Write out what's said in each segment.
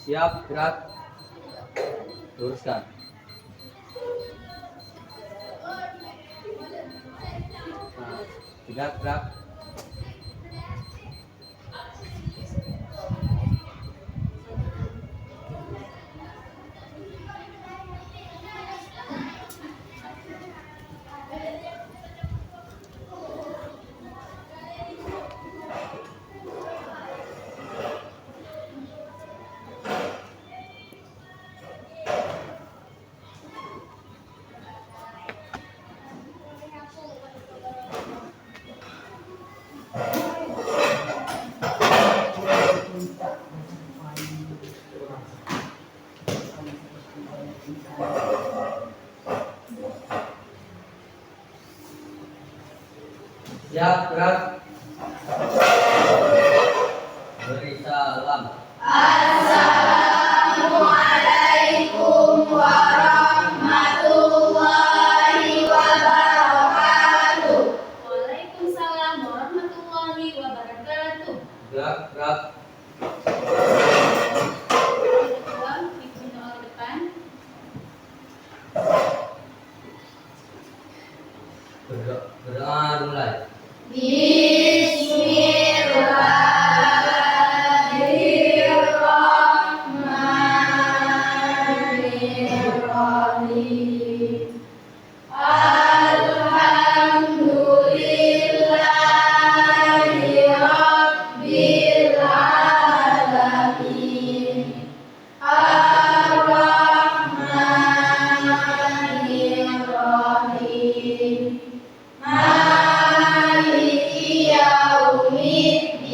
Siap, gerak. Luruskan. Nah, gerak. Siap, gerak. Beri salam. Assalamualaikum warahmatullahi wabarakatuh. Waalaikumsalam warahmatullahi wabarakatuh. Gerak. Berdoa mulai. Bismillahirrahmanirrahim. Alhamdulillahi rabbil alamin. Ar-Rahmanir-Rahim. Maliki yaumiddin.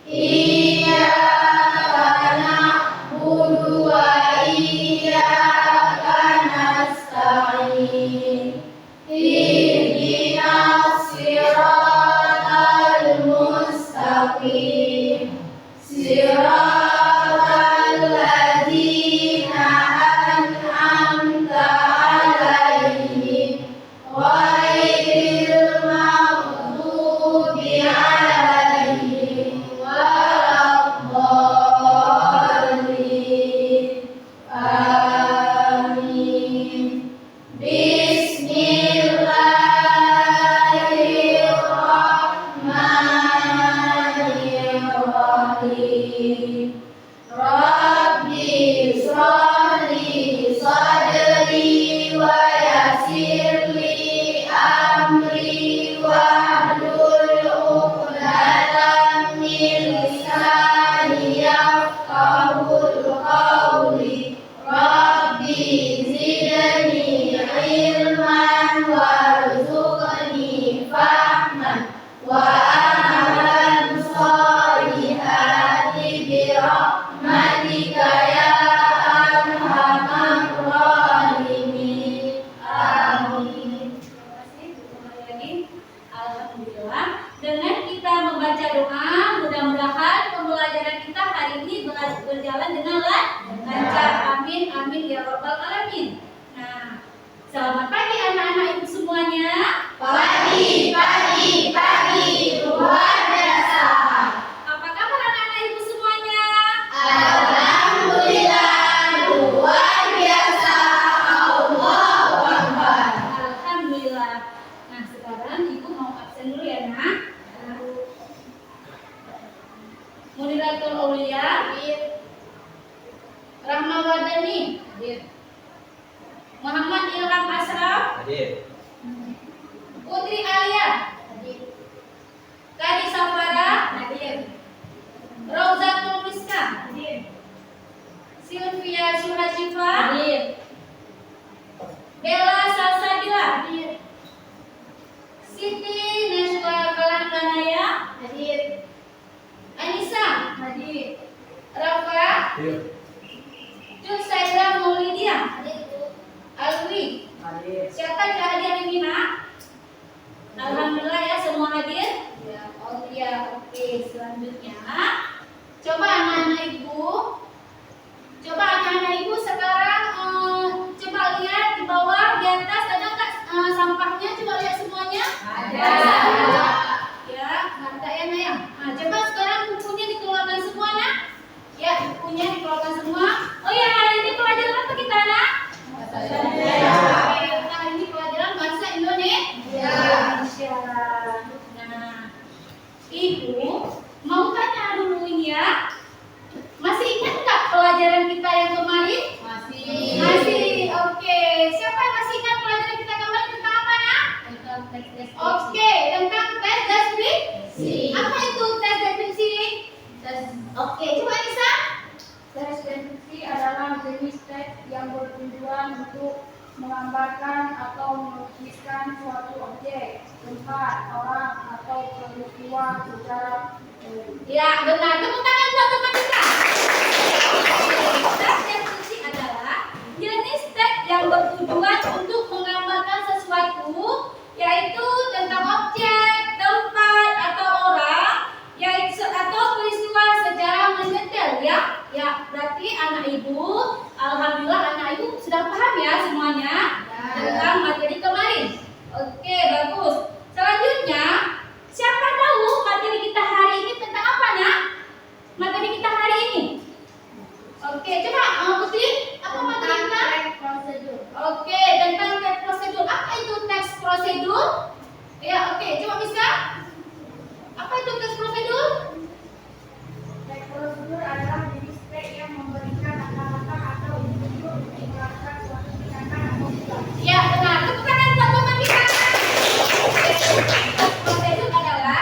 Iyyaka na'budu wa iyyaka nasta'in. Ihdinas siratal mustaqim. Siratal ladzina an'amta 'alaihim ghairil maghdubi 'alaihim waladdallin. Amin. Bismillahirrahmanirrahim. Rabbi shrahli sadri wa yassirli amri wahlul 'uqdatam min lisani yafqahul qawli. Rabbi zidni ilman warzuqni fahman wa amalan sholihati birahmatika ya arhamar rahimin. Amin. Terima kasih. Kembali lagi. Alhamdulillah. Dengan kita membaca doa, mudah-mudahan pembelajaran kita hari ini berjalan dengan lancar. Amin, amin ya rabbal alamin. Nah, selamat pagi anak-anak ibu semuanya. Pagi. Luar biasa. Apa kabar anak-anak ibu semuanya? Alhamdulillah, luar biasa. Allahu Akbar. Alhamdulillah. Nah, sekarang ibu mau absen dulu ya, Nak. Muniratul Aulia. Rahma Wadani. Muhammad Ilham Ashraf. Hadir. Putri Alia. Kadi Safara. Rauzatul Miska. Sylvia Suhasyifa. Bella Salsabila. Siti Najwa Kalangkanaya. Anissa. Rafa. Jusaira Maulidia. Alwi. Siapa yang hadir ini, Nak? Alhamdulillah ya, semua hadir. Oh iya, oke. Selanjutnya, coba anak-anak ibu sekarang coba lihat di bawah, di atas ada nggak sampahnya? Coba lihat semuanya. Ada. Ya, ada ya, Nak ya. Nah, coba sekarang bukunya dikeluarkan semua, Nak. Ya, buku Oke, coba Anissa. Tes deskripsi adalah jenis teks yang bertujuan untuk menggambarkan atau melukiskan suatu objek, tempat, orang, atau peristiwa secara Ya, benar. Tepuk tangan buat teman kita. Teks deskripsi adalah jenis teks yang bertujuan untuk menggambarkan sesuatu, yaitu tentang objek, tempat, atau orang, yaitu atau peristiwa secara mendetail ya. Ya, berarti anak ibu, alhamdulillah anak ibu sudah paham ya semuanya tentang materi kemarin. Oke, bagus. Selanjutnya, siapa tahu materi kita hari ini tentang apa, Nak? Materi kita hari ini. Oke, coba Putri, apa materi kita? teks prosedur. Oke, tentang teks prosedur. Apa itu teks prosedur? Ya, oke, coba bisa. Apa itu teks prosedur? Teks prosedur adalah jenis teks yang memberikan kata-kata atau individu untuk melakukan suatu tindakan atau perilaku. Ya, benar. Tepuk tangan buat teman kita. Teks prosedur adalah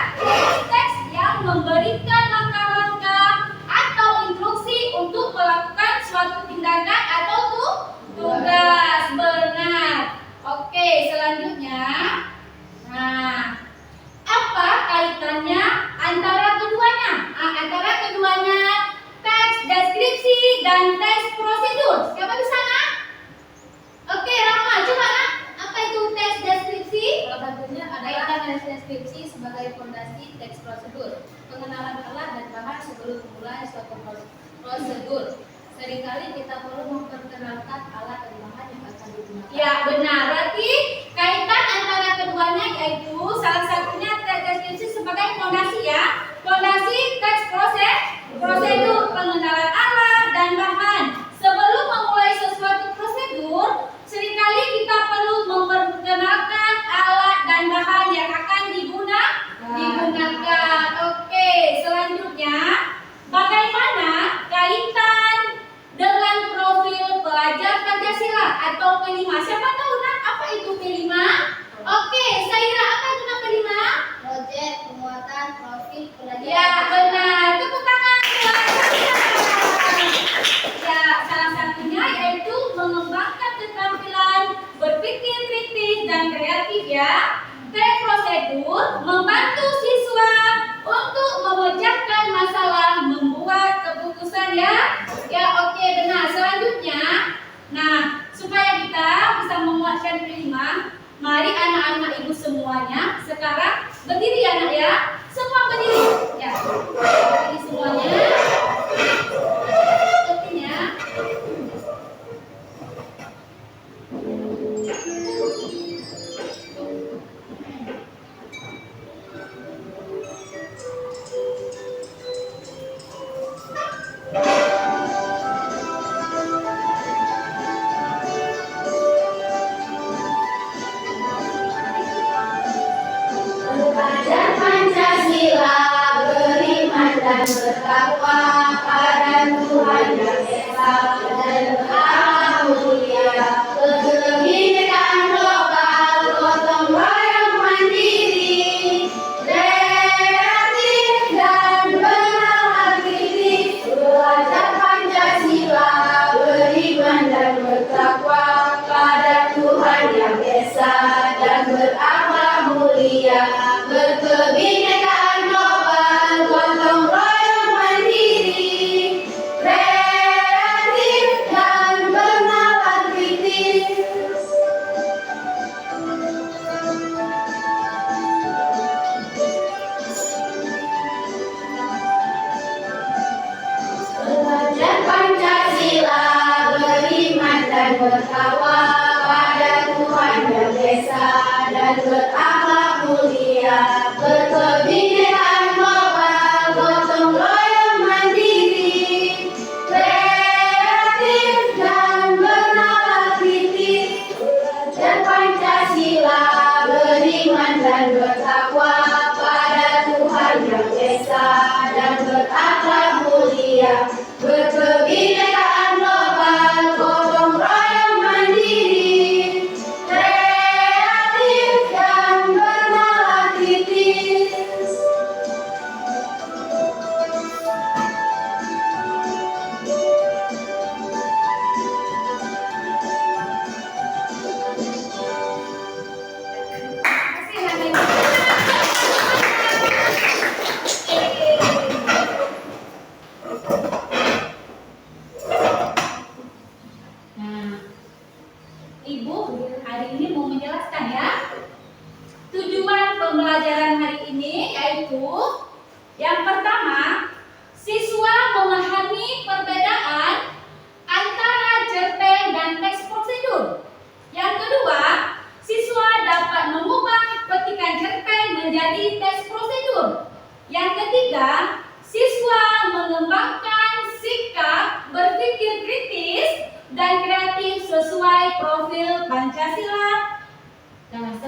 teks yang memberikan langkah-langkah atau instruksi untuk melakukan suatu tindakan atau tugas. Benar. Oke, selanjutnya. Nah, apa kaitannya antara keduanya? Antara keduanya teks deskripsi dan teks prosedur. Siapa di sana? Oke, Rama, coba Nak. Apa itu teks deskripsi? Salah satunya adalah teks deskripsi sebagai fondasi teks prosedur, pengenalan alat dan bahan sebelum memulai suatu prosedur. Seringkali kita perlu memperkenalkan alat dan bahan yang akan digunakan. Ya, benar. Berarti kaitan antara keduanya yaitu salah satunya teks deskripsi sebagai fondasi ya. Fondasi teks prosedur, pengenalan alat dan bahan. Sebelum memulai sesuatu prosedur, seringkali kita perlu memperkenalkan alat dan bahan yang akan digunakan. Oke, selanjutnya bagaimana kaitan dengan profil pelajar Pancasila atau P5? Siapa tahu Nak apa itu P5? Oke, Saira, apa itu Nak P5? Proyek penguatan profil pelajar. Ya, benar. Tepuk tangan buat Saira. Ya, salah satunya yaitu mengembangkan keterampilan berpikir kritis dan kreatif ya. Teks prosedur membantu siswa untuk memecahkan masalah, membuat keputusan ya. Ya, oke, benar. Selanjutnya, nah, supaya kita bisa menguatkan P5, mari anak-anak ibu semuanya sekarang berdiri ya Nak ya. Semua berdiri. Ya. Berdiri semuanya. Sepertinya. Belajar Pancasila, beriman dan bertakwa pada Tuhan Yang Esa dan berakhlak mulia, kebinekaan global, gotong royong mandiri, kreatif dan berakhlak kritis. Belajar Pancasila, beriman dan bertakwa pada Tuhan Yang Esa dan berakhlak mulia, berkebinekaan global, gotong royong mandiri, kreatif dan bernalar kritis. Belajar Pancasila, beriman dan bertakwa pada Tuhan Yang Esa dan berakhlak mulia, berkebinekaan global, gotong royong mandiri, kreatif dan bernalar kritis. Belajar Pancasila, beriman dan bertakwa pada Tuhan Yang Esa dan berakhlak mulia, berkebinekaan global, gotong royong mandiri, kreatif dan bernalar kritis.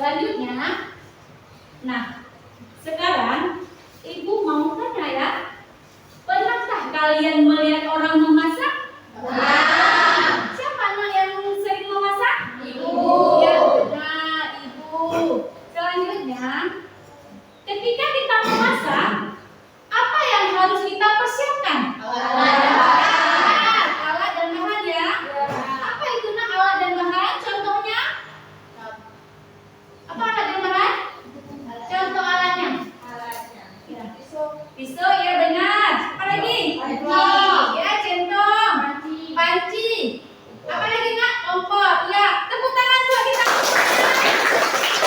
Selanjutnya, nah sekarang ibu mau tanya ya, pernahkah kalian melihat orang memasak? Siapa anak yang sering memasak? Ibu. Ya, benar, ibu. Selanjutnya, ketika kita memasak, apa yang harus kita persiapkan? Alat dan bahan ya. Apa itu nak alat dan bahan? Contohnya? Apa alat dan bahan? Contoh alatnya? Ya. Pisau ya benar. Apa lagi? Ya, centong. Panci. Apa lagi nak? Kompor. Ya, tepuk tangan buat kita.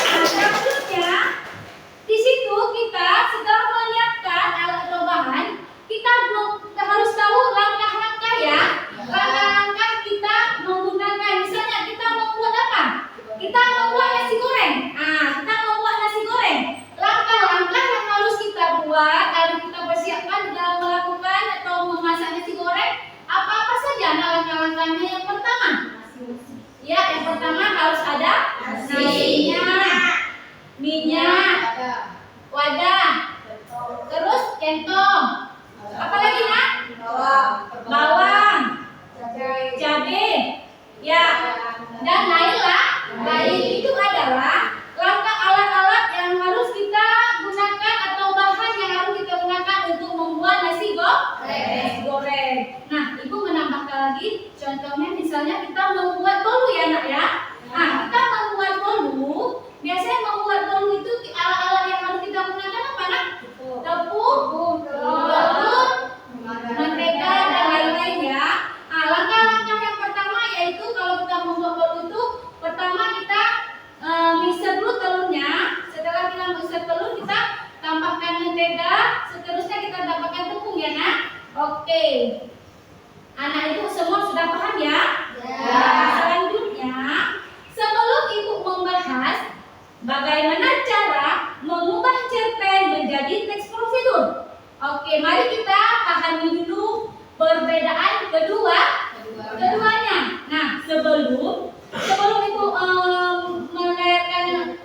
Nah, selanjutnya di situ kita setelah menyiapkan alat atau bahan, kita harus tahu langkah-langkah ya. Langkah-langkah kita menggunakan, misalnya kita membuat apa? Kita membuat nasi goreng. Kita membuat nasi goreng. Langkah-langkah yang harus kita buat, harus kita persiapkan dalam melakukan atau memasak nasi goreng. Apa-apa saja langkah-langkahnya? Yang pertama, ya yang pertama harus ada minyak, wadah, terus centong. Apa lagi nak? Bawang, cabai, ya, dan lain-lain. Itu adalah langkah alat-alat yang harus kita gunakan atau bahan yang harus kita gunakan untuk membuat nasi goreng. Nah, ibu menambahkan lagi, contohnya misalnya kita membuat bolu ya nak ya. Nah, kita membuat bolu, biasanya membuat bolu itu alat-alat yang harus kita gunakan apa nak? Tepung, telur, mentega dan lain-lain ya. Langkah-langkah yang pertama yaitu kalau kita membuat bolu itu, pertama kita mixer dulu telurnya. Setelah kita mixer telur, kita tambahkan mentega. Seterusnya kita tambahkan tepung ya nak. Oke. Anak ibu semua sudah paham ya? Selanjutnya, sebelum ibu membahas bagaimana cara mengubah cerpen menjadi teks prosedur. Oke, mari kita pahami dulu perbedaan keduanya. Nah, sebelum ibu menerangkan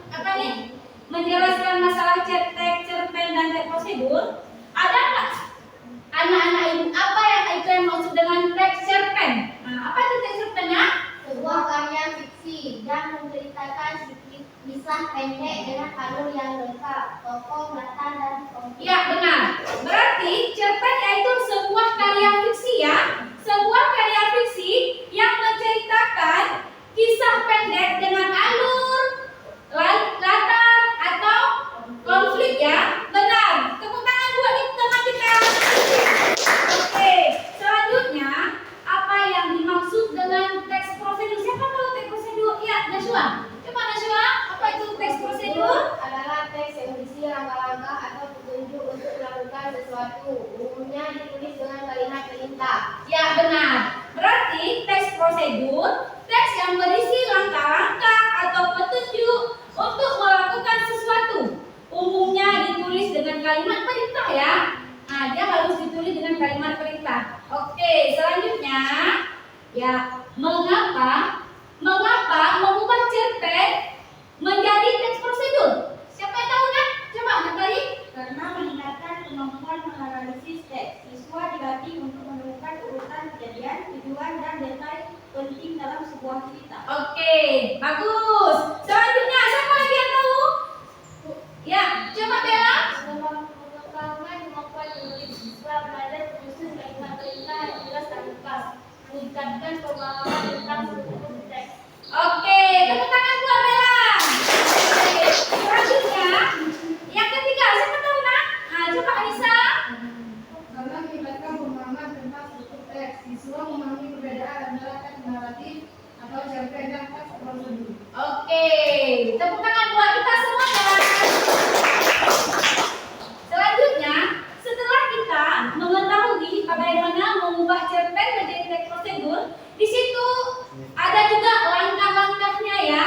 menjelaskan masalah cerpen dan teks prosedur, ada nggak anak-anak ibu apa yang itu yang maksud dengan teks cerpen? Apa itu teks cerpennya? Sebuah karya fiksi yang menceritakan kisah pendek dengan alur yang lengkap, tokoh, latar, dan konflik. Ya, benar. Berarti cerpen yaitu sebuah karya fiksi ya. Sebuah karya fiksi yang menceritakan kisah pendek dengan alur, latar, atau konflik ya. Benar. Tepuk tangan buat teman kita. Oke, selanjutnya apa yang dimaksud dengan teks prosedur? Siapa tahu teks prosedur? Ya, Nashwa. Coba Nashwa, apa itu teks prosedur? Adalah teks yang berisi langkah-langkah atau petunjuk untuk melakukan sesuatu. Umumnya ditulis dengan kalimat perintah. Ya, benar. Berarti teks prosedur, teks yang berisi langkah-langkah atau petunjuk untuk melakukan sesuatu. Umumnya ditulis dengan kalimat perintah ya. Nah, dia harus ditulis dengan kalimat perintah. Oke, selanjutnya ya, mengapa mengubah cerpen menjadi teks prosedur? Siapa yang tahu nak? Coba Natali. Karena meningkatkan kemampuan menganalisis teks. Siswa dilatih untuk menemukan urutan kejadian, tujuan, dan detail penting dalam sebuah cerita. Oke, bagus. Selanjutnya siapa lagi yang tahu? Ya, coba Bella. Mengembangkan kemampuan menulis, siswa belajar menyusun kalimat perintah yang jelas dan lengkap, meningkatkan pemahaman tentang struktur teks. Oke, tepuk tangan buat Bella. Oke, selanjutnya yang ketiga siapa tahu nak? Coba Anissa. Karena melibatkan pemahaman tentang struktur teks, siswa memahami perbedaan antara teks naratif atau cerpen dan teks prosedur. Oke, tepuk tangan buat kita semuanya. Selanjutnya, setelah kita mengetahui bagaimana mengubah cerpen menjadi teks prosedur, di situ ada juga langkah-langkahnya ya.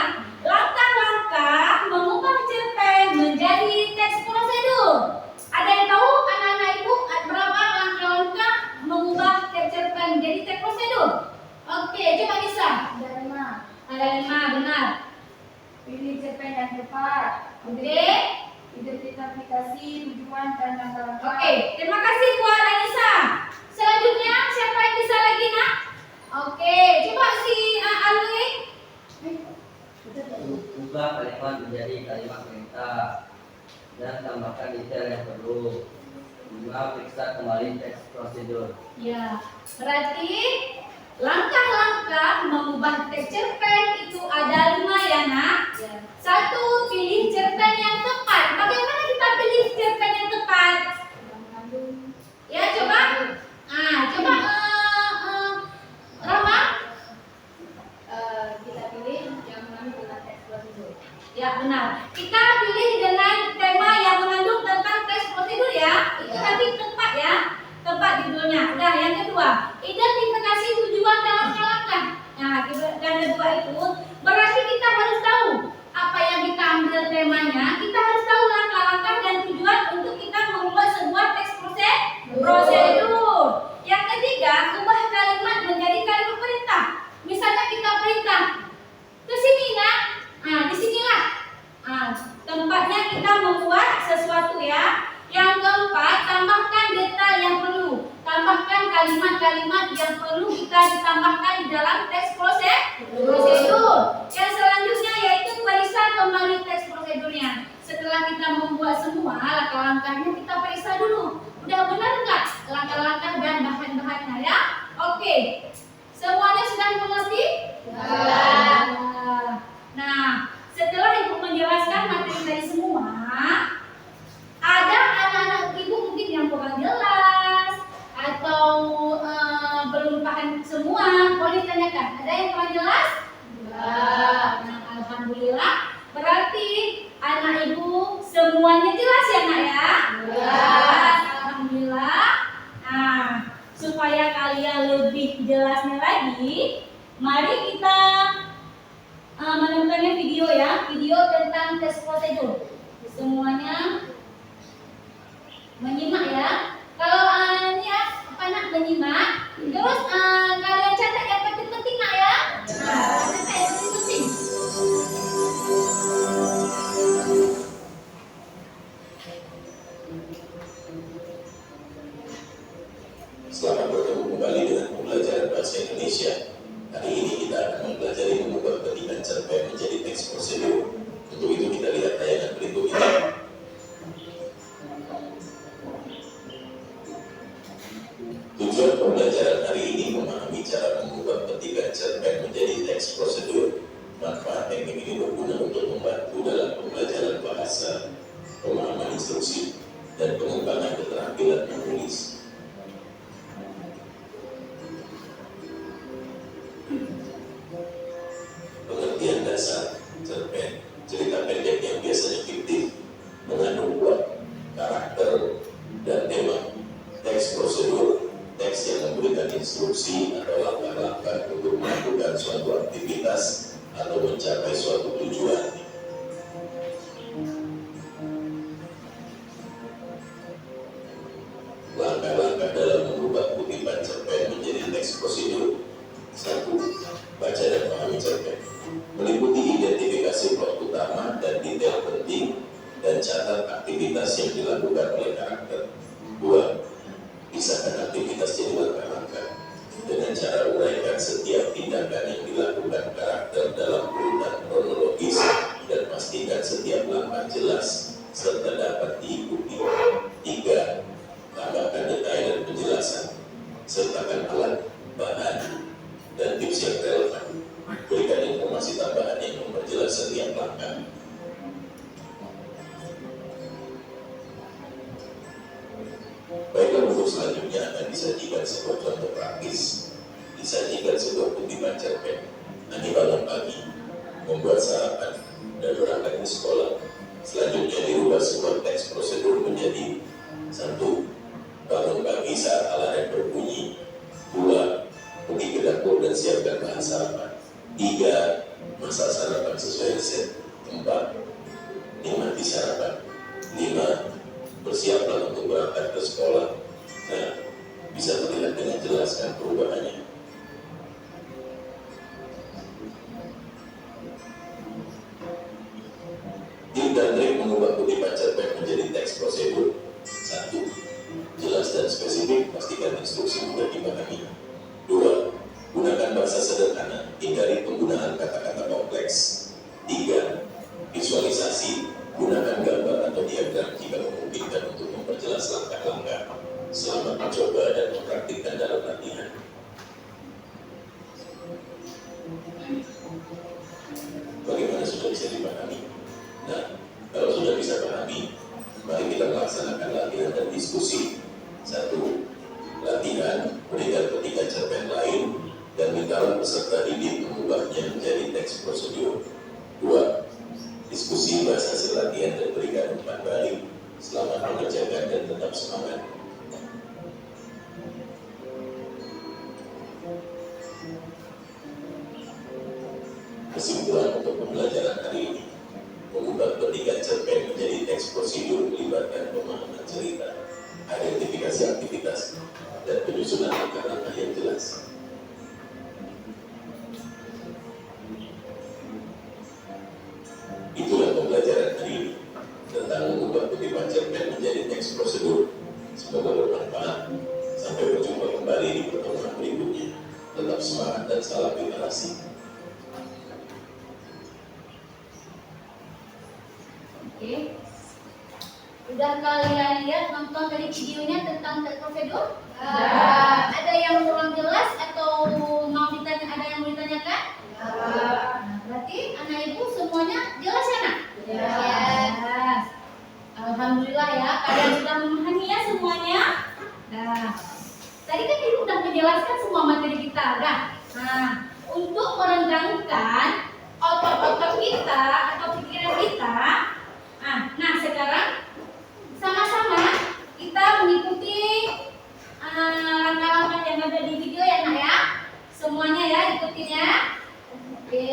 prosedur. Ya, berarti langkah-langkah mengubah teks cerpen itu ada 5 ya nak. Ya. 1. Pilih cerpen yang tepat. Bagaimana kita pilih cerpen yang tepat? Mengandung Ya, coba. Coba Rama. kita pilih yang mengandung dengan teks prosedur. Ya, benar. Kita pilih dengan tema yang mengandung tentang teks prosedur ya. Itu Ya. nanti tepat ya. Tepat judulnya. Udah, yang kedua, identifikasi tujuan dalam langkah. Nah, yang kedua itu berarti kita harus tahu apa yang kita ambil temanya. Kita harus tahu langkah-langkah dan tujuan untuk kita membuat sebuah teks prosedur. Yang ketiga, ubah kalimat menjadi kalimat perintah. Misalnya kita perintah ke sini nak. Disinilah tempatnya kita membuat sesuatu ya. Yang keempat, tambahkan detail yang perlu. Tambahkan kalimat-kalimat yang perlu kita ditambahkan di dalam teks prosedur. Yang selanjutnya yaitu periksa kembali teks prosedurnya. Setelah kita membuat semua langkah-langkahnya, kita periksa dulu. Udah benar nggak langkah-langkah dan bahan-bahannya ya? Oke. Semuanya sudah mengerti? Ya. Nah, setelah Ibu menjelaskan materi tadi semua, ada anak-anak Ibu mungkin yang kurang jelas atau belum paham semua, boleh tanyakan. Ada yang kurang jelas? Nah, alhamdulillah. Berarti anak Ibu semuanya jelas ya nak ya? Jelas, alhamdulillah. Nah, supaya kalian lebih jelasnya lagi, mari kita menemukan video ya, video tentang teks prosedur. Semuanya menyimak ya. Kalau ini ya, apa nak menyimak, terus kalian catat yang penting-penting nak ya. Catat yang penting-penting. Selamat bertemu kembali dengan pembelajaran bahasa Indonesia. Hari ini kita akan mempelajari mengubah ketikan cerpen menjadi teks prosedur. Untuk itu kita lihat tayangan berikut ini. Tujuan pembelajaran hari ini memahami cara mengubah ketikan cerpen menjadi teks prosedur. Manfaat teknik ini berguna untuk membantu dalam pembelajaran bahasa, pemahaman instruksi, dan pengembangan keterampilan menulis. Pengertian dasar cerpen, cerita pendek yang biasanya fiktif, mengandung plot, karakter, dan tema. Teks prosedur, teks yang memberikan instruksi atau langkah-langkah untuk melakukan suatu aktivitas atau mencapai suatu tujuan. Langkah-langkah dalam mengubah kutipan cerpen menjadi teks prosedur. 1. Baca dan pahami cerpen. Meliputi identifikasi plot utama dan detail penting, dan catat aktivitas yang dilakukan oleh karakter. 2. Pisahkan aktivitas jadi langkah-langkah dengan cara uraikan setiap tindakan yang dilakukan karakter dalam urutan kronologis, dan pastikan setiap langkah jelas serta dapat diikuti. 3. Tambahkan detail dan penjelasan. Sertakan alat, bahan, dan tips yang relevan. Berikan informasi tambahan yang memperjelas setiap langkah. Baiklah, untuk selanjutnya akan disajikan sebuah contoh praktis. Disajikan sebuah kutipan cerpen. Ani bangun pagi, membuat sarapan, dan berangkat ke sekolah. Selanjutnya dirubah sebuah teks prosedur menjadi 1. Bangun pagi saat alarm berbunyi. 2. Pergi ke dapur dan siapkan bahan sarapan. 3. Masak sarapan sesuai resep. 4. Nikmati sarapan. 5. Bersiaplah untuk berangkat ke sekolah. Nah, bisa terlihat dengan jelas kan perubahannya. Tip dan trik mengubah kutipan cerpen menjadi teks prosedur. 1. Jelas dan spesifik, pastikan instruksi mudah dipahami. 2. Gunakan bahasa sederhana, hindari penggunaan kata-kata kompleks. 3. Visualisasi, gunakan gambar atau diagram jika memungkinkan untuk memperjelas langkah-langkah. Selamat mencoba dan mempraktikkan dalam latihan. Bagaimana sudah bisa dipahami? Nah, kalau sudah bisa pahami, mari kita melaksanakan latihan dan diskusi. 1. Latihan berikan petikan cerpen lain dan mintalah peserta didik mengubahnya menjadi teks prosedur. 2. Diskusi bahas hasil latihan dan berikan umpan balik. Selamat mengerjakan dan tetap semangat. Kesimpulan untuk pembelajaran hari ini: mengubah petikan cerpen menjadi teks prosedur melibatkan pemahaman cerita, identifikasi aktivitas, dan penyusunan langkah-langkah yang jelas. Itulah pembelajaran hari ini tentang mengubah petikan cerpen menjadi teks prosedur. Semoga bermanfaat. Sampai berjumpa kembali di pertemuan berikutnya. Tetap semangat dan salam literasi. Oke. Udah kalian lihat nonton tadi videonya tentang teks prosedur? Ada yang kurang jelas atau mau ditanya, ada yang mau ditanyakan? Nah, berarti anak ibu semuanya jelas ya nak? Jelas. Alhamdulillah ya, kalian sudah memahami ya semuanya. Nah, tadi kan ibu sudah menjelaskan semua materi kita, dah. Nah, untuk merenggangkan otot-otot kita atau pikiran kita, nah sekarang sama-sama kita mengikuti langkah-langkah yang ada di video ya nak ya. Semuanya ya ikutin ya. Oke.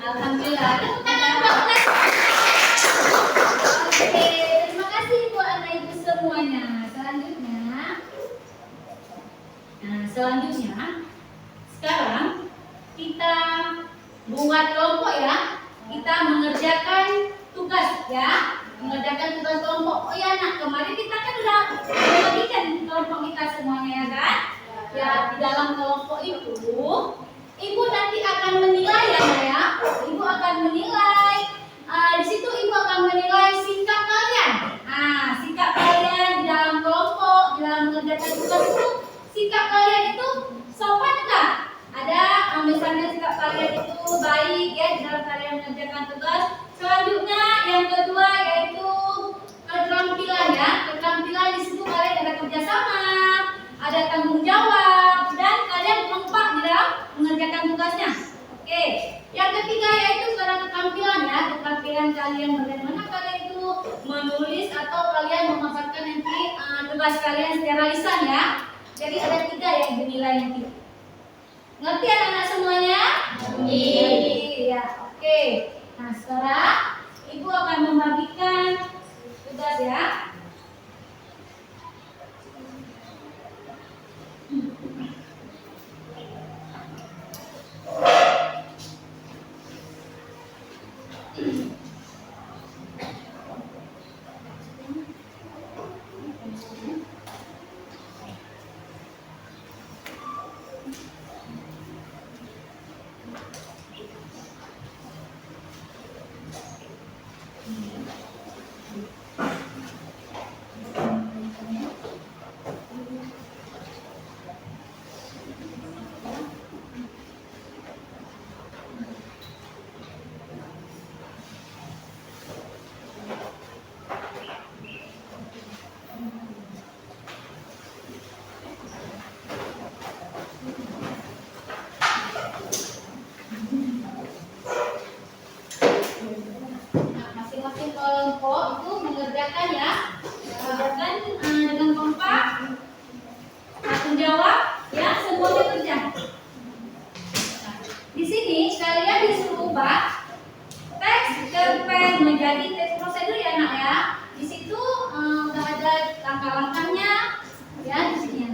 Alhamdulillah. Oke, terima kasih buat anak ibu semuanya. Selanjutnya, sekarang kita buat kelompok ya. Kita mengerjakan tugas ya. Mengerjakan tugas kelompok. Oh ya nak, kemarin kita kan udah membagikan kelompok kita semuanya ya kan? Ya, di dalam kelompok itu ibu nanti akan menilai ya. Ibu akan menilai. Di situ ibu akan menilai sikap kalian. Sikap kalian di dalam kelompok, di dalam mengerjakan tugas itu, sikap kalian itu sopan enggak? Ada misalnya sikap kalian itu baik ya di dalam kalian mengerjakan tugas. Selanjutnya yang kedua yaitu keterampilan ya. Keterampilan di situ kalian ada kerjasama, ada tanggung jawab, dan kalian kompak di dalam mengerjakan tugasnya. Oke. Yang ketiga yaitu keterampilan ya. Keterampilan kalian bagaimana kalian itu menulis atau kalian memaparkan nanti tugas kalian secara lisan ya. Jadi ada 3 yang dinilai nanti. Ngerti anak-anak semuanya? Iya. Oke. Nah sekarang ibu akan membagikan tugas ya. selanjutnya. Nah, di sini kalian disuruh ubah teks cerpen menjadi teks prosedur ya nak ya. Di situ udah ada langkah-langkahnya ya di sini.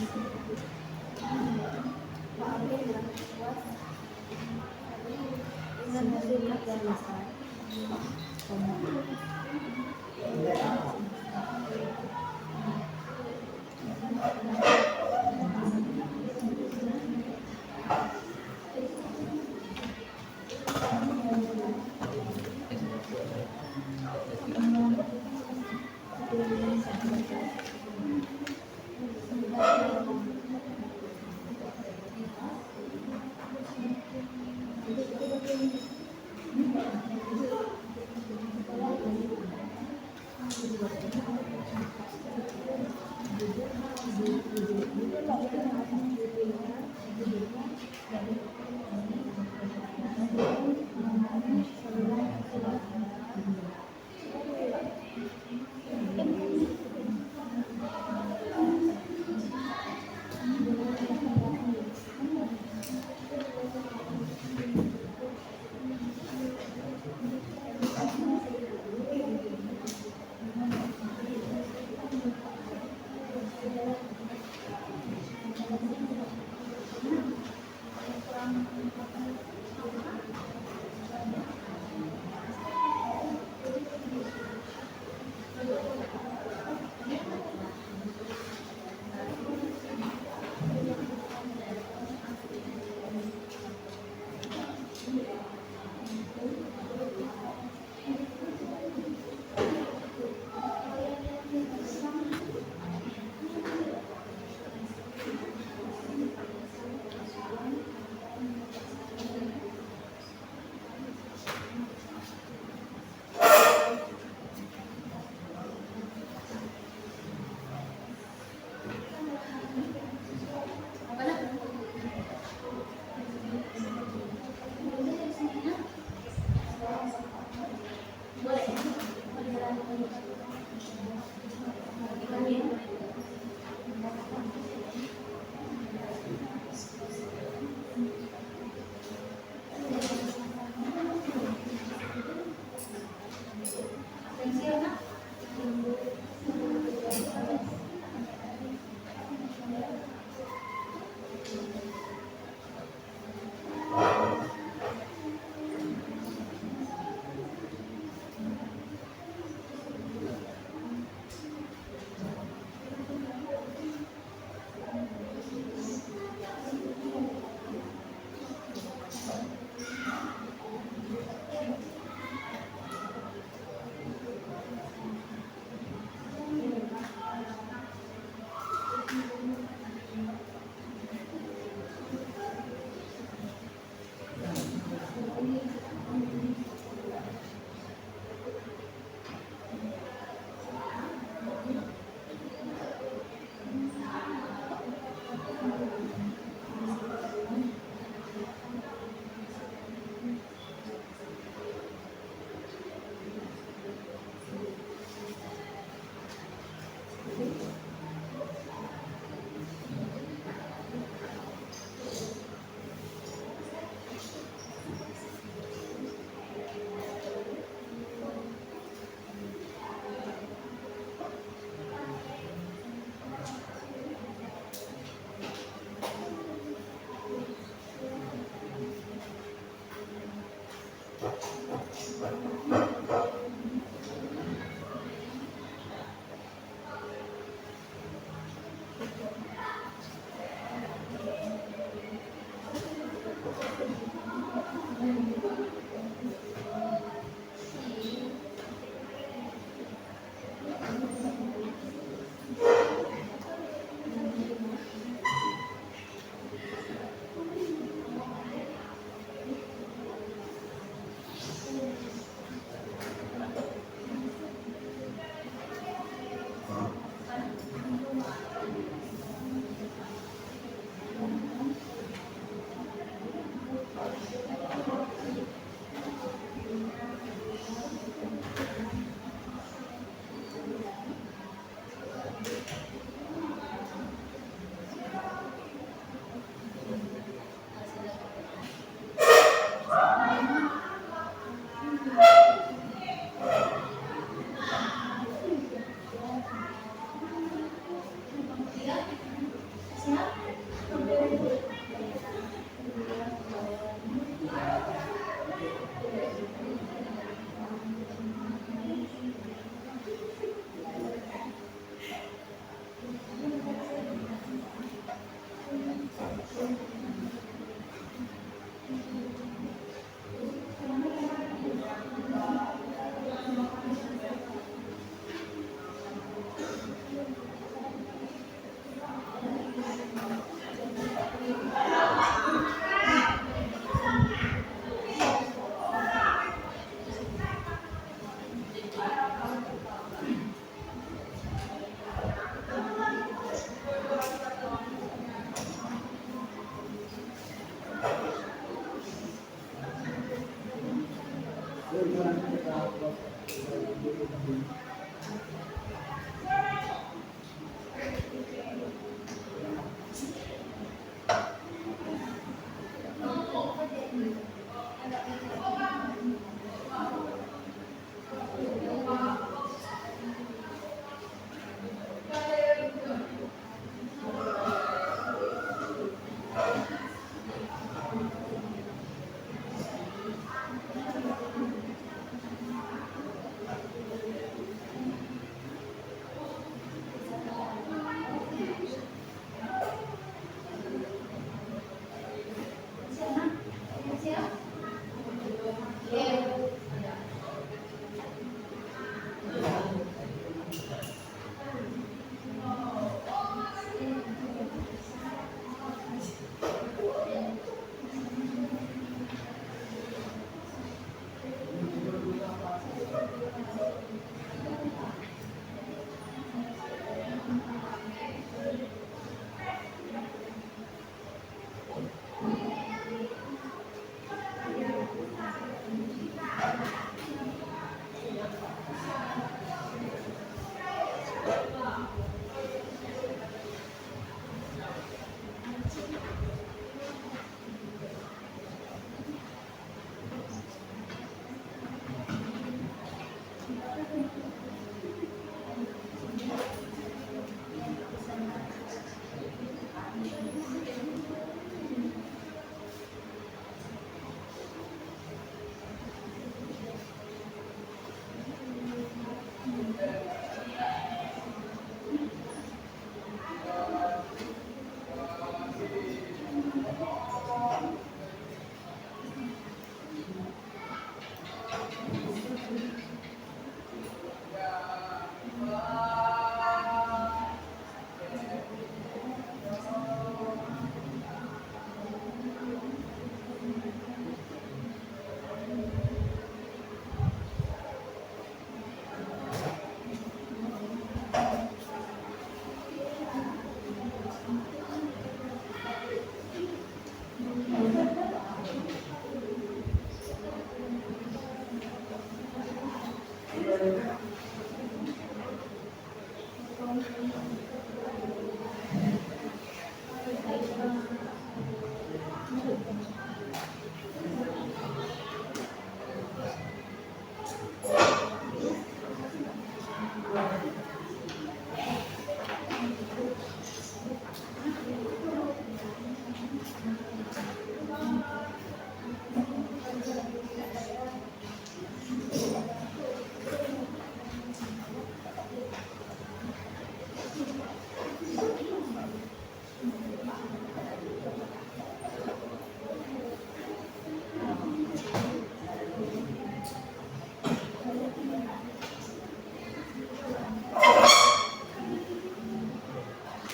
Pak Amin dan puas dengan hasilnya dan masalah.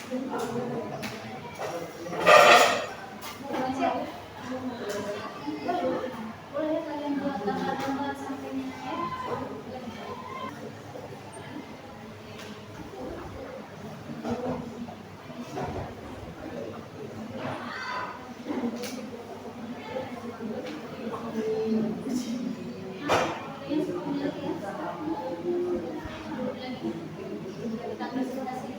Siap? Boleh ya kalian buat gambar-gambar sampainya ya? Kalian semuanya lagi ya? Lagi. Kita presentasi.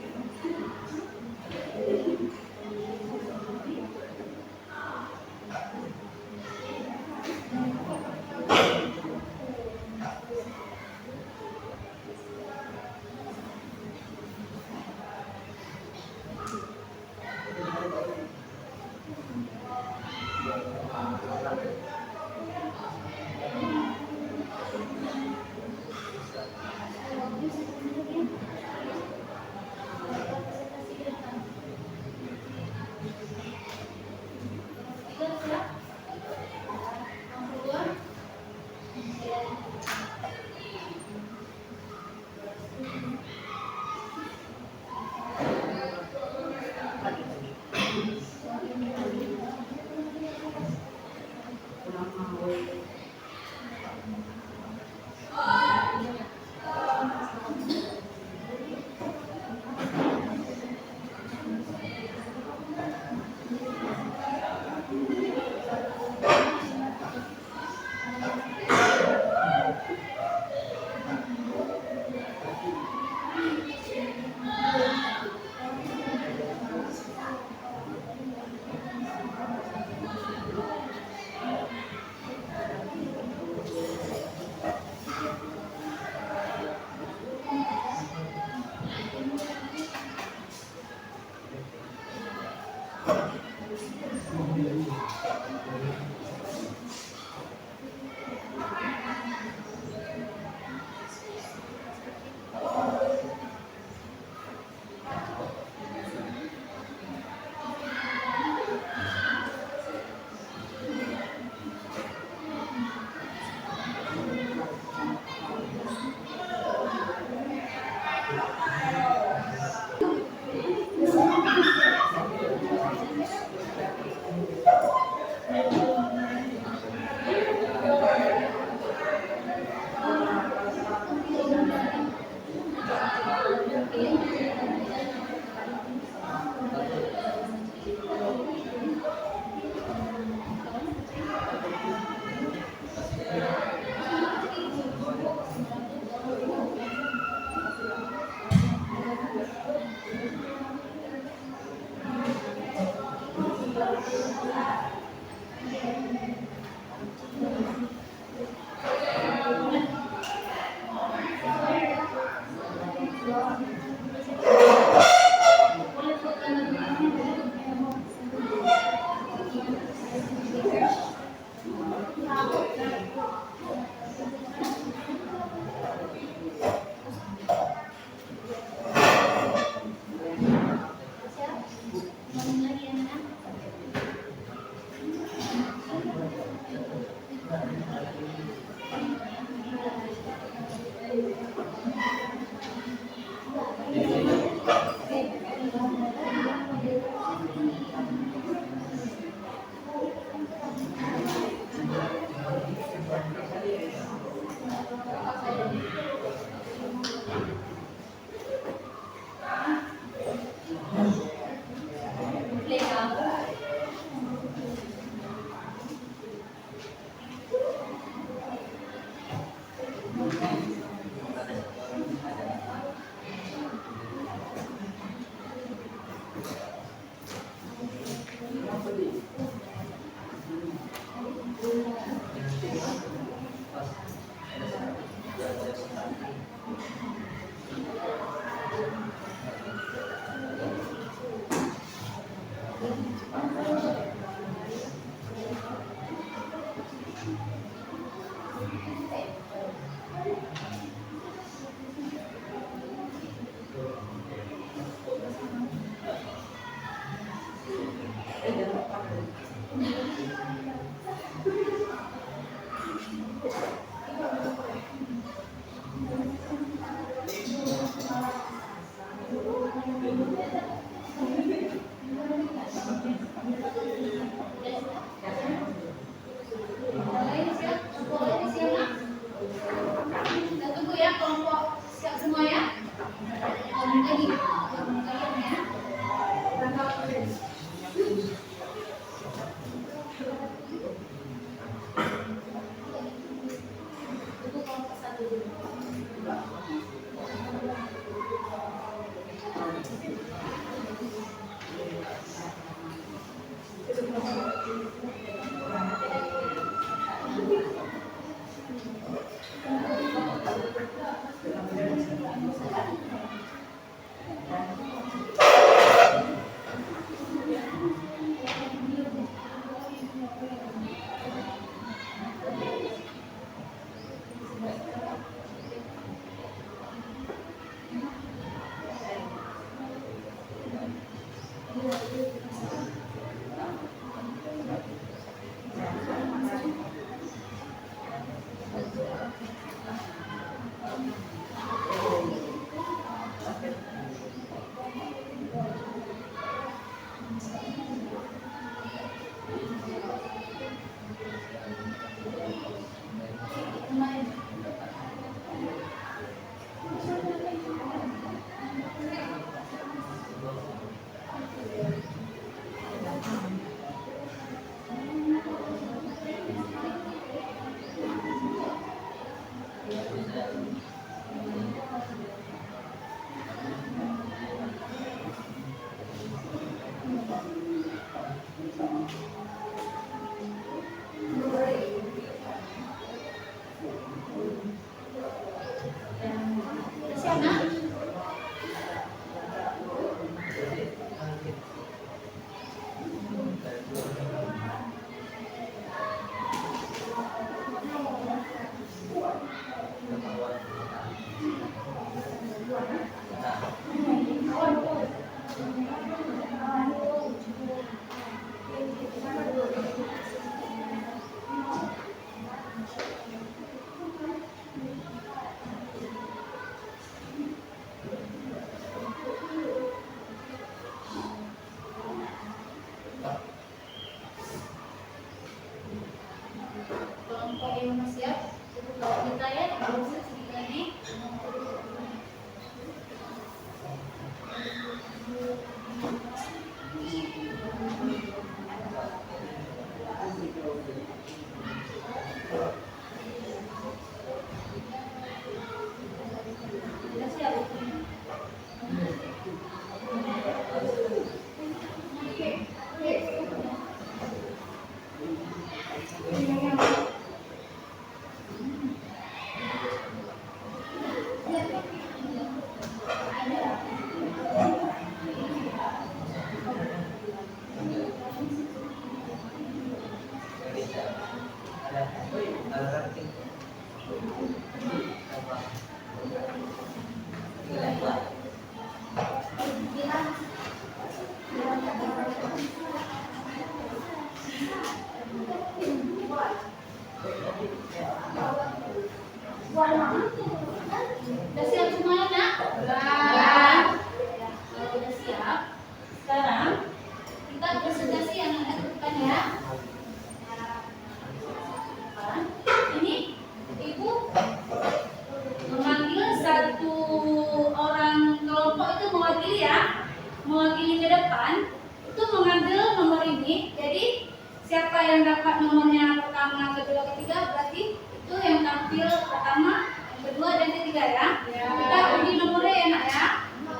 depan itu mengambil nomor ini. Jadi siapa yang dapat nomornya pertama, kedua, ketiga, berarti itu yang tampil pertama, yang kedua, dan ketiga ya. Kita uji nomornya ya nak ya.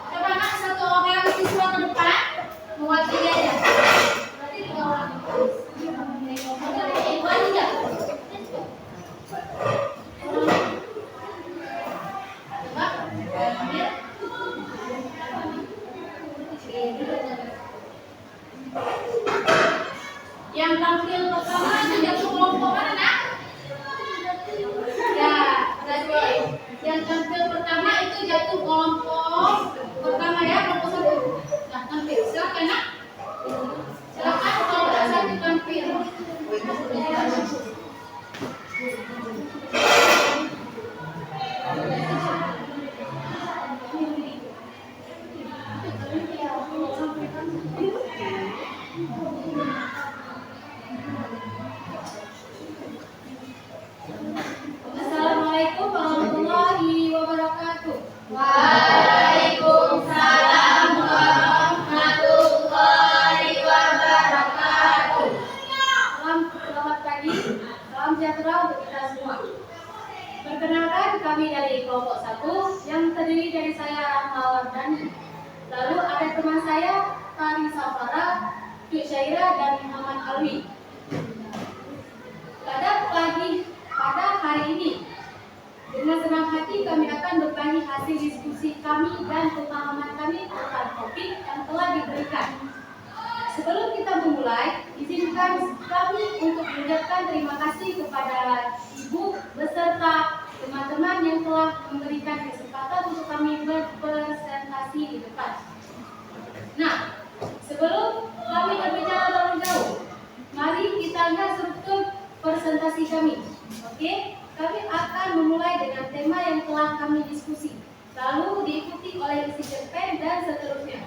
Coba nak satu orang siswa ke depan mewakili aja. Berarti 3 orang. Dua tiga. Coba ambil. Yang tampil pertama jatuh kelompok mana nak? Ya, berarti yang tampil pertama itu jatuh kelompok pertama ya, kelompok 1. Nah, tampil silakan nak. Silakan kelompok 1 tampil. Assalamualaikum warahmatullahi wabarakatuh. Waalaikumsalam warahmatullahi wabarakatuh. Selamat pagi, salam sejahtera untuk kita semua. Perkenalkan, kami dari kelompok 1 yang terdiri dari saya Rahma Wardani. Lalu ada teman saya Tari Safara, Cuk Syaira, dan Muhammad Alwi. Pada hari ini, dengan senang hati kami akan berbagi hasil diskusi kami dan pemahaman kami tentang topik yang telah diberikan. Sebelum kita memulai, izinkan kami untuk mengucapkan terima kasih kepada Ibu beserta teman-teman yang telah memberikan kesempatan untuk kami berpresentasi di depan. Nah, sebelum kami berbicara terlalu jauh, mari kita lihat struktur presentasi kami. Oke, kami akan memulai dengan tema yang telah kami diskusi, lalu diikuti oleh isi cerpen dan seterusnya.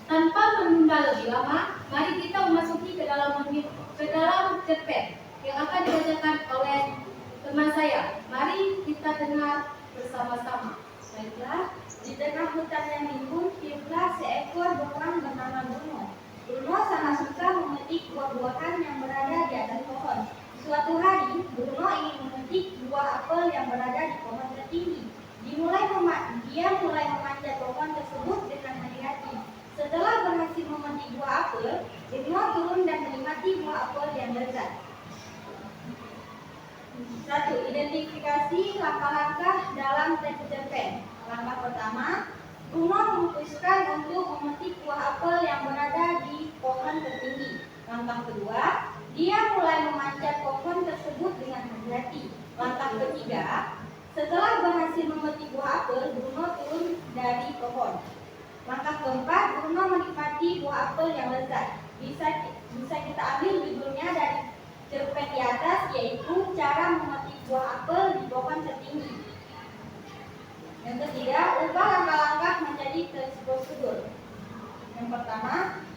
Tanpa menunda lebih lama, mari kita memasuki ke dalam cerpen yang akan dibacakan oleh teman saya. Mari kita dengar bersama-sama. Baiklah, di tengah hutan yang rimbun, hiduplah seekor beruang bernama Bruno. Bruno sangat suka memetik buah-buahan yang berada di atas pohon. Suatu hari, Bruno ingin memetik buah apel yang berada di pohon tertinggi. Dia mulai memanjat pohon tersebut dengan hati-hati. Setelah berhasil memetik buah apel, Bruno turun dan menikmati buah apel yang lezat. 1. Identifikasi langkah-langkah dalam teks cerpen. Langkah pertama, Bruno memutuskan untuk memetik buah apel yang berada di pohon tertinggi. Langkah kedua, dia mulai memanjat pohon tersebut dengan hati-hati. Langkah ketiga, setelah berhasil memetik buah apel, Bruno turun dari pohon. Langkah keempat, Bruno menikmati buah apel yang lezat. Bisa kita ambil judulnya dari cerpen di atas, yaitu cara memetik buah apel di pohon tertinggi. Yang ketiga, ubah langkah-langkah menjadi teks prosedur. Yang pertama,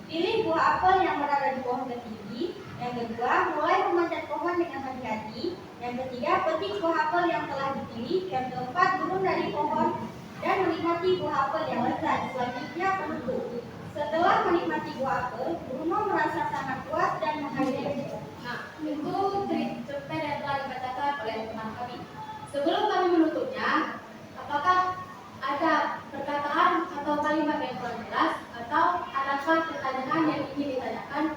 pilih buah apel yang berada di pohon tertinggi. Yang kedua, mulai memanjat pohon dengan hati-hati. Yang ketiga, petik buah apel yang telah dipilih. Yang keempat, turun dari pohon dan menikmati buah apel yang lezat. Selanjutnya, penutup. Setelah menikmati buah apel, Bruno merasa sangat puas dan bahagia. Nah, itu cerpen yang telah dibacakan oleh teman kami. Sebelum kami menutupnya, apakah ada perkataan atau kalimat yang kurang jelas atau adakah pertanyaan yang ingin ditanyakan?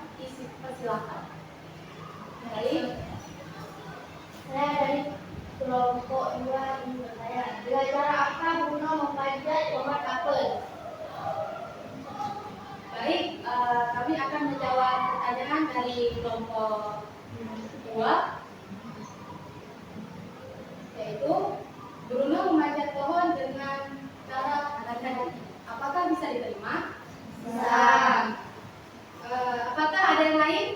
Persilahkan. Baik. Saya dari kelompok 2 ingin bertanya, dengan cara apa Bruno memanjat pohon apel? Baik, kami akan menjawab pertanyaan dari kelompok 2, yaitu Bruno memanjat pohon dengan cara hati-hati. Apakah bisa diterima? Bisa. Apakah ada yang lain?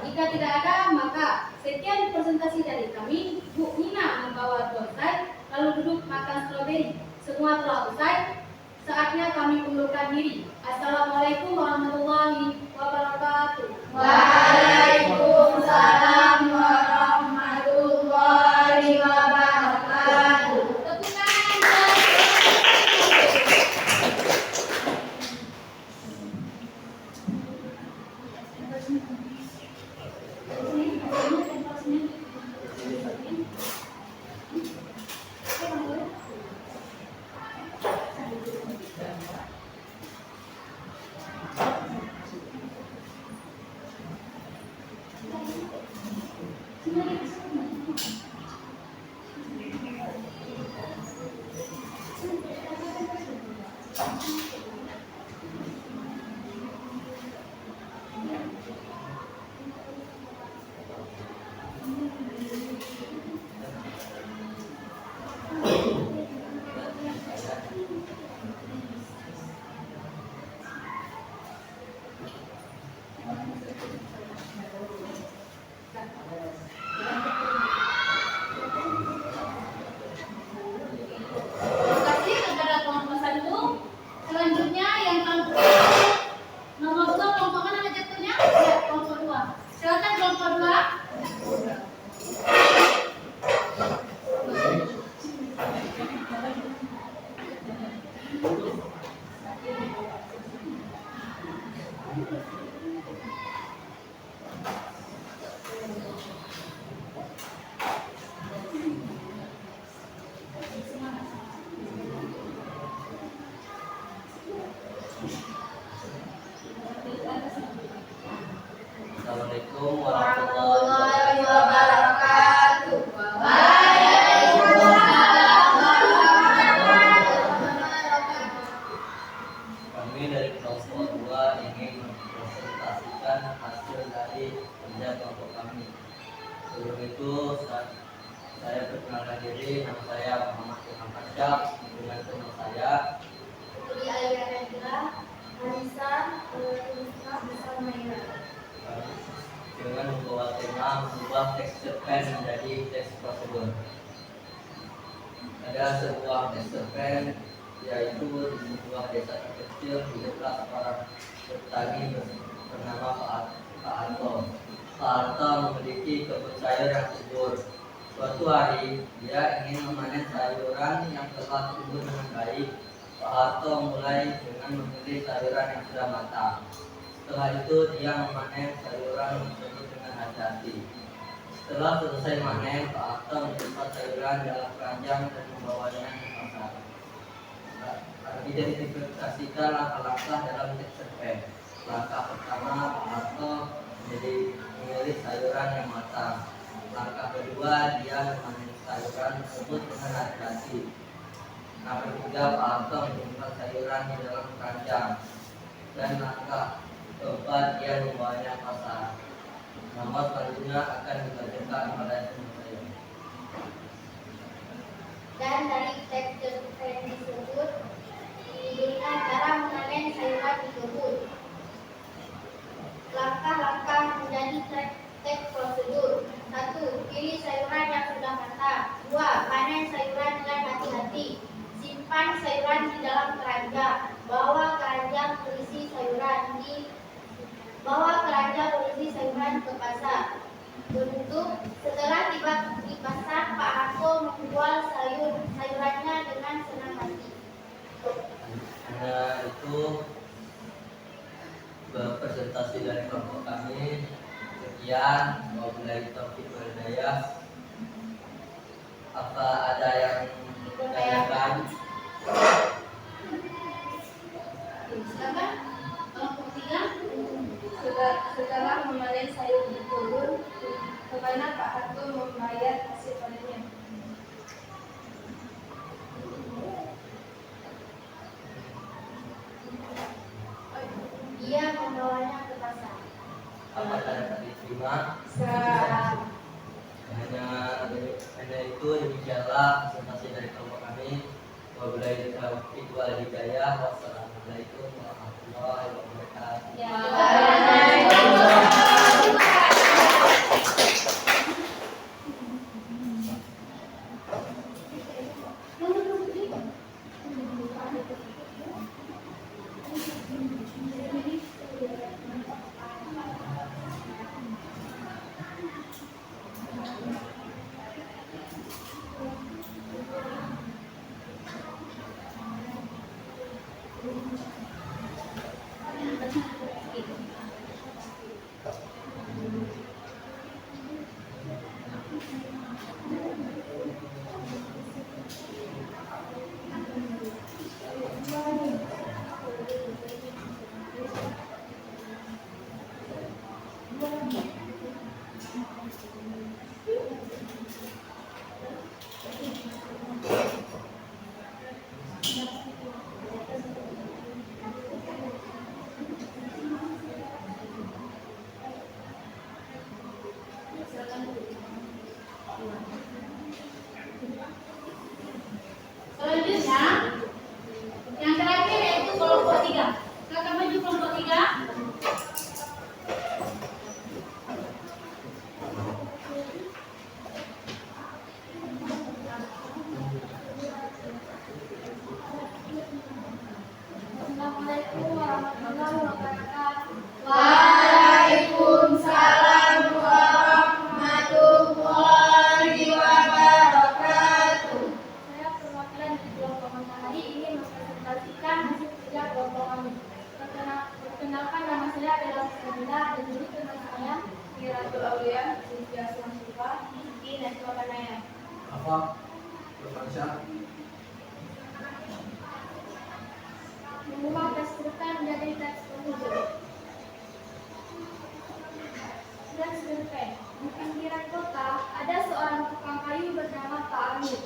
Jika tidak ada, maka sekian presentasi dari kami. Bu Nina membawa bonsai, lalu duduk makan stroberi. Semua telah usai. Saatnya kami mundurkan diri. Assalamualaikum warahmatullahi wabarakatuh. Waalaikumsalam warahmatullahi wabarakatuh. Tepuk tangan. Terima kasih kepada kelompok 1. Selanjutnya yang kelompok nomor 2, kelompok mana nama jatuhnya? Ya, kelompok 2. Silakan kelompok 2. Assalamualaikum warahmatullahi Warahmatullahi wabarakatuh. Kami dari kelompok 2 ingin mempresentasikan hasil dari kerja kelompok kami. Sebelum itu saya perkenalkan diri, nama saya Muhammad Muhammad Syah, dengan teman saya Putri Alia Rendra, Anissa, Rizka, Besar Maira. dengan membawa tema mengubah teks cerpen menjadi teks prosedur. Ada sebuah teks cerpen, yaitu di sebuah desa kecil hiduplah seorang petani bernama Pak Harto. Pak Harto memiliki kebun sayur yang subur. Suatu hari dia ingin memanen sayuran yang telah tumbuh dengan baik. Pak Harto mulai dengan memilih sayuran yang sudah matang. Setelah itu dia memanen sayuran tersebut dengan hati-hati. Setelah selesai manen, Pak Harto menyimpan sayuran dalam keranjang dan membawanya ke pasar. Identifikasikan langkah-langkah dalam teks cerpen. Langkah pertama, Pak Harto memilih sayuran yang matang. Langkah kedua, dia memanen sayuran tersebut dengan hati-hati. Langkah ketiga, Pak Harto menyimpan sayuran di dalam keranjang. Dan langkah keempat, dia membawanya ke pasar. Nomor selanjutnya akan dibacakan oleh teman saya. Dan dari teks cerpen tersebut diberikan cara memanen sayuran di kebun. Langkah-langkah menjadi teks prosedur. 1. Pilih sayuran yang sudah matang. 2. Panen sayuran dengan hati-hati. Simpan sayuran di dalam keranjang. Bawa keranjang berisi sayuran ke pasar. Beruntung setelah tiba di pasar, Pak Harto menjual sayurannya dengan senang hati. Hanya itu presentasi dari kelompok kami. Sekian, wabillahi taufiq wal hidayah. Apa ada yang ditanyakan? Silakan kelompok 3. Setelah memanen sayur di kebun, kemana Pak Harto membayar hasil panennya? Dia membawanya ke pasar. Apakah dapat diterima? Hanya itu, demikianlah presentasi dari kelompok kami. Wabillahi taufiq wal hidayah. Wassalamualaikum warahmatullahi wabarakatuh. Abdul Aulia, Sylvia Sumansifa, Rizky Najwa Kanaya. Apa? Bermansyah. Mengubah teks cerpen menjadi teks prosedur. Teks cerpen. Di pinggiran kota ada seorang tukang kayu bernama Pak Amir.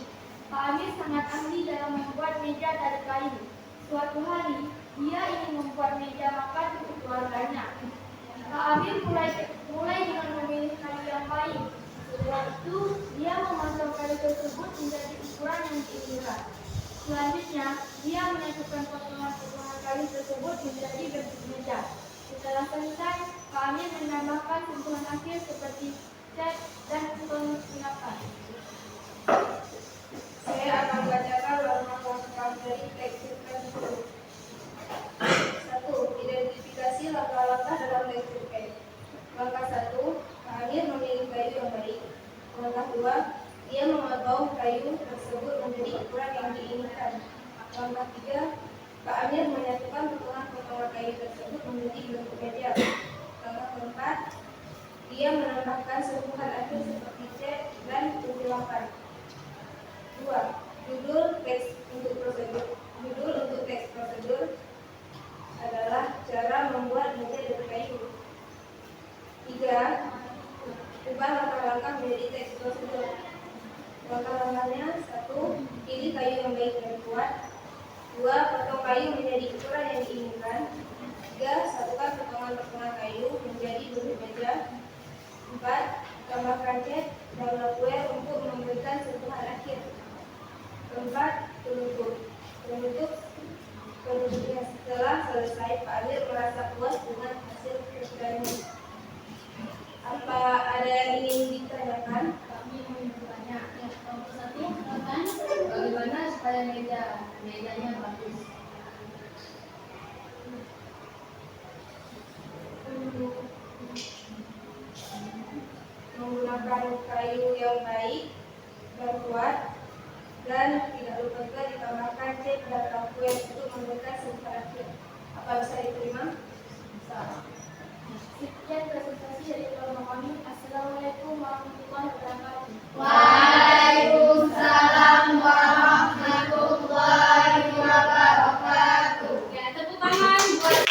Pak Amir sangat ahli dalam membuat meja dari kayu. Suatu hari, dia ingin membuat meja makan untuk keluarganya. Pak Amir mulai dengan memilih kayu yang baik. Setelah itu, dia memasang kayu tersebut menjadi ukuran yang diinginkan. Selanjutnya, dia menyatukan potongan-potongan kayu tersebut menjadi bentuk meja. Setelah selesai, Pak Amir menambahkan sentuhan akhir seperti cat dan penginapan. Saya akan bacakan langkah-langkah dari teks cerpen tersebut. 1. Identifikasi langkah-langkah dalam teks cerpen. Langkah 1, Pak Amir memilih kayu yang baik. Langkah 2, dia memotong kayu tersebut menjadi ukuran yang diinginkan. Langkah 3, Pak Amir menyatukan potongan-potongan kayu tersebut menjadi bentuk meja. Langkah 4, dia menambahkan sentuhan akhir seperti cat dan penghilapan. 2. Judul untuk teks prosedur adalah cara membuat meja dari kayu. 3. Ubah langkah-langkah menjadi teks prosedur. Langkah-langkahnya: 1. Pilih kayu yang baik dan kuat. 2. Potong kayu menjadi ukuran yang diinginkan. 3. Satukan potongan-potongan kayu menjadi bentuk meja. 4. Tambahkan cat dan lakuer untuk memberikan sentuhan akhir. 4. Penutupnya. Setelah selesai, Pak Amir merasa puas dengan hasil kerjanya. Apa ada yang ingin ditanyakan? Kami bertanya, nomor 1, bagaimana supaya mejanya bagus? Menggunakan kayu yang baik dan kuat, dan tidak lupa juga ditambahkan cat dan lakuer untuk memberikan sentuhan akhir. Apa bisa diterima? Bisa. Sekian presentasi dari kelompok kami. Assalamualaikum warahmatullahi wabarakatuh. Waalaikumsalam warahmatullahi wabarakatuh. Ya, tepuk tangan buat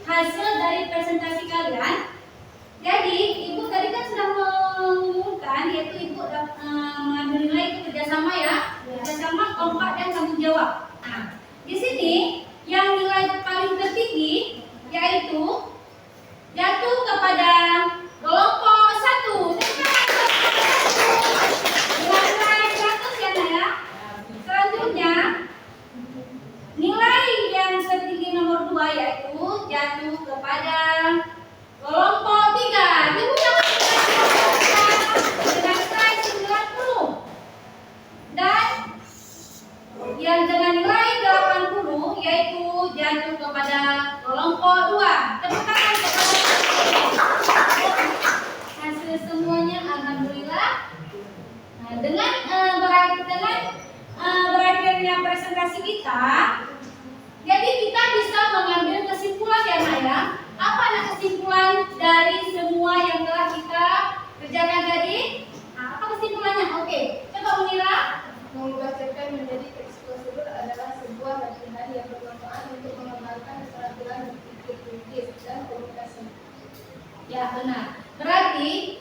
hasil dari presentasi kalian. Jadi ibu tadi kan sudah mengumumkan, yaitu ibu mengambil nilai itu kerjasama ya, kerjasama, kompak dan tanggung jawab. Nah, di sini yang nilai paling tertinggi yaitu jatuh kepada kelompok 1 dengan nilai 100 ya Naya. Selanjutnya nilai yang tertinggi nomor 2 yaitu jatuh kepada kelompok 3. Ibu jangan dengan nilai 90. Dan yang dengan nilai 80 yaitu jatuh kepada kelompok 2. Tepuk tangan kepada hasil dengan berakhirnya presentasi kita, jadi kita bisa mengambil kesimpulan ya Nak ya. Apa kesimpulan dari semua yang telah kita kerjakan tadi? Apa kesimpulannya? Oke, coba Munira. Mengubah cerpen menjadi teks prosedur adalah sebuah latihan yang bermanfaat untuk mengembangkan keterampilan berpikir kritis dan komunikasi. Ya benar. Berarti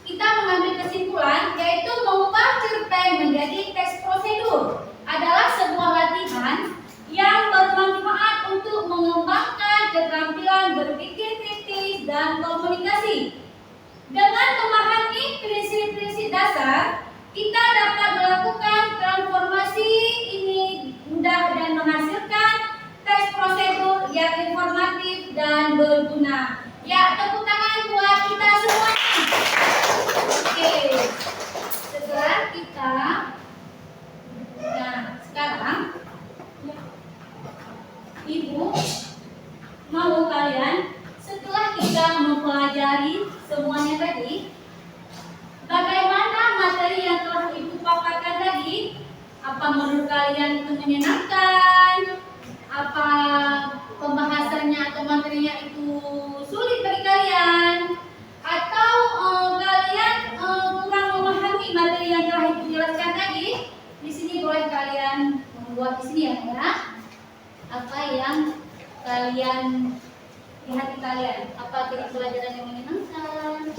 kita mengambil kesimpulan yaitu mengubah cerpen menjadi teks prosedur adalah sebuah latihan yang bermanfaat untuk mengembangkan keterampilan berpikir kritis dan komunikasi. Dengan memahami prinsip-prinsip dasar, kita dapat melakukan transformasi ini mudah dan menghasilkan teks prosedur yang informatif dan berguna. Ya, tepuk tangan buat kita semua. Oke, setelah kita, nah sekarang Ibu mau kalian setelah kita mempelajari semuanya tadi, bagaimana materi yang telah Ibu paparkan tadi? Apa menurut kalian itu menyenangkan? Apa pembahasannya atau materinya itu sulit bagi kalian? Atau kalian kurang memahami materi yang telah Ibu jelaskan tadi? Di sini boleh kalian membuat di sini ya. Apa yang kalian di hati kalian? Apa titik pelajaran yang menyenangkan?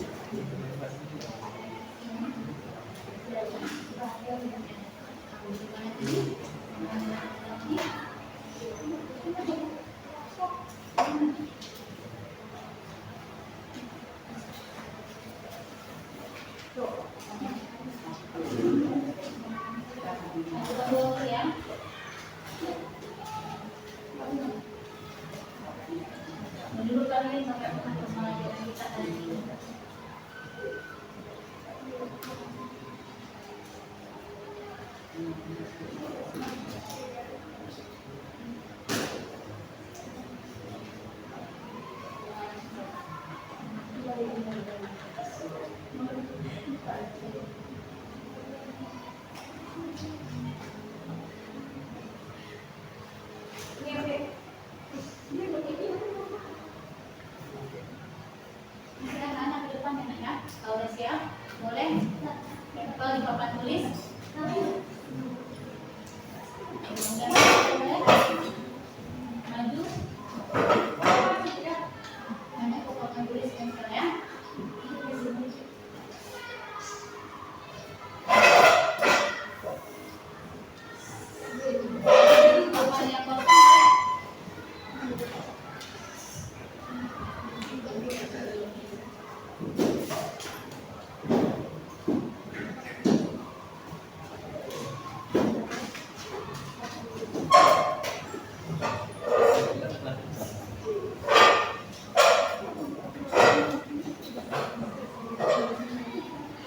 Menurut kalian bagaimana pembelajaran kita hari ini? Anak-anak ke depan ya Nak ya. Kalau udah siap, boleh kalau di papan tulis. Maju. Mana ke papan tulis cancel ya. Papan yang kosong.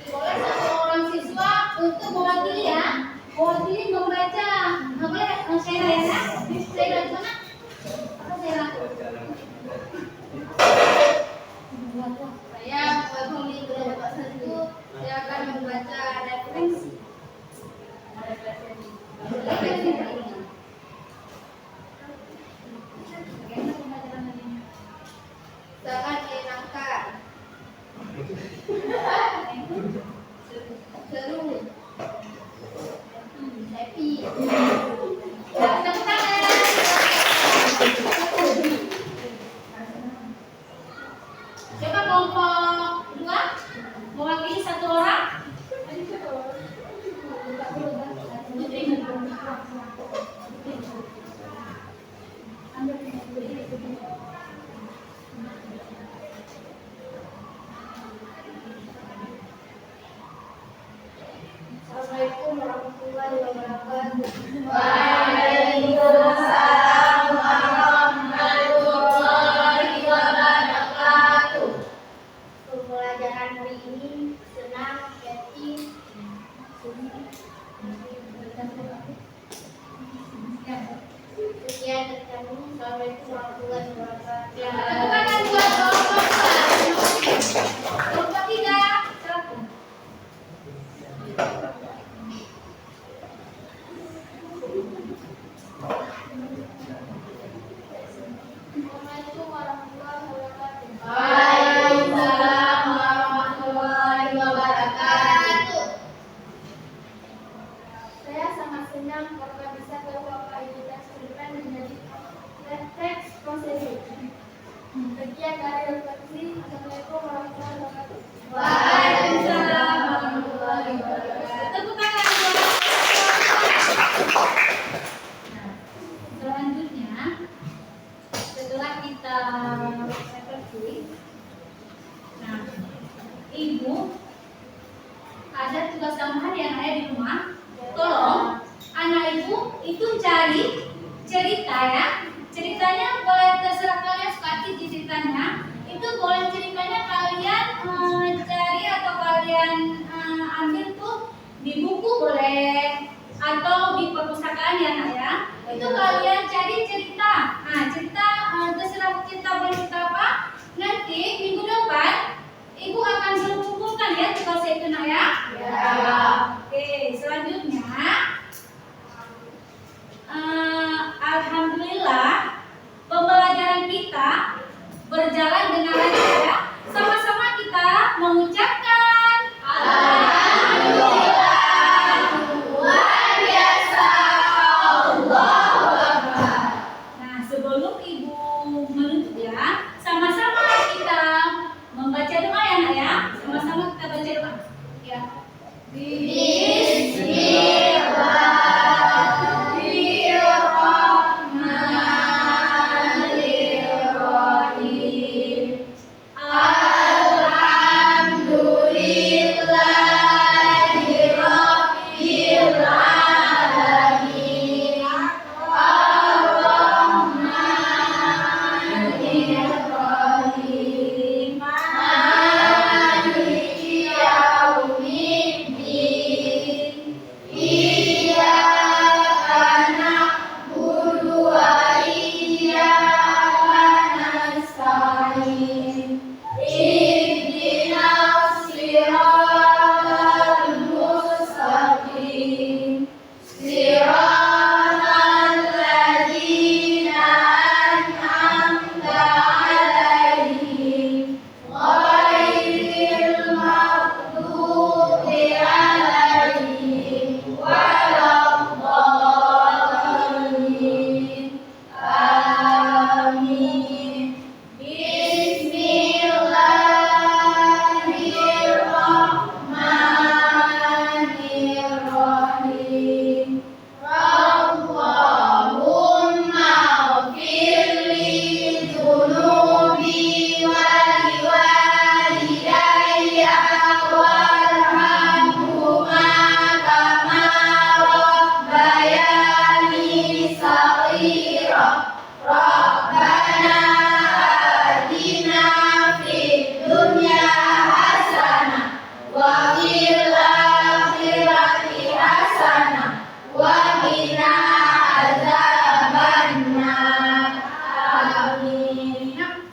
Boleh satu orang siswa untuk mewakili ya, mewakili membaca. Nggak boleh Sheila ya? Sheila di mana? Apa Sheila? Saya mewakili kelompok 1, saya akan membaca referensi. Sangat menyenangkan. Seru. Happy. Tepuk tangan. Coba kelompok 2 mewakili satu orang. Assalamualaikum warahmatullahi wabarakatuh. Waalaikumsalam warahmatullahi wabarakatuh. Sekian dari refleksi. Assalamualaikum warahmatullahi wabarakatuh. Waalaikumsalam warahmatullahi wabarakatuh. Tepuk tangan buat. Nah, selanjutnya setelah kita refleksi, nah, ibu ada tugas tambahan yang ada di rumah. Tolong anak ibu itu cari cerita ya. Ceritanya boleh terserah kalian suka di ceritanya. Itu boleh ceritanya kalian cari atau kalian ambil tuh di buku boleh atau di perpustakaan ya nak ya. Itu kalian cari cerita. Nah cerita terserah cerita boleh cerita apa. Nanti minggu depan ibu akan selalu kumpulkan ya tugasnya itu nak ya. Ya. Oke selanjutnya. Alhamdulillah pembelajaran kita berjalan dengan lancar ya. Sama-sama kita mengucapkan Alhamdulillah luar biasa Allahu Akbar. Nah sebelum ibu menutup ya, sama-sama kita membaca doa ya nak ya. Sama-sama kita baca doa ya.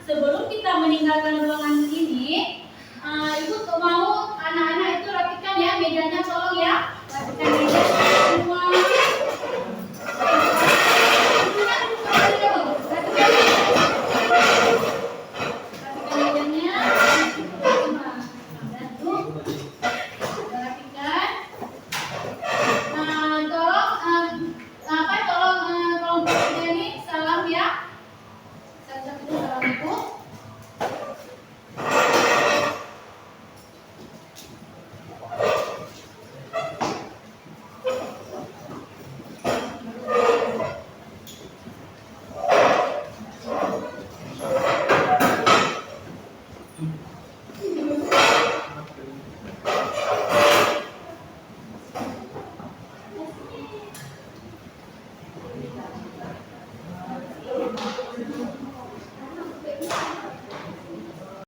Sebelum kita meninggalkan ruangan ini, ibu mau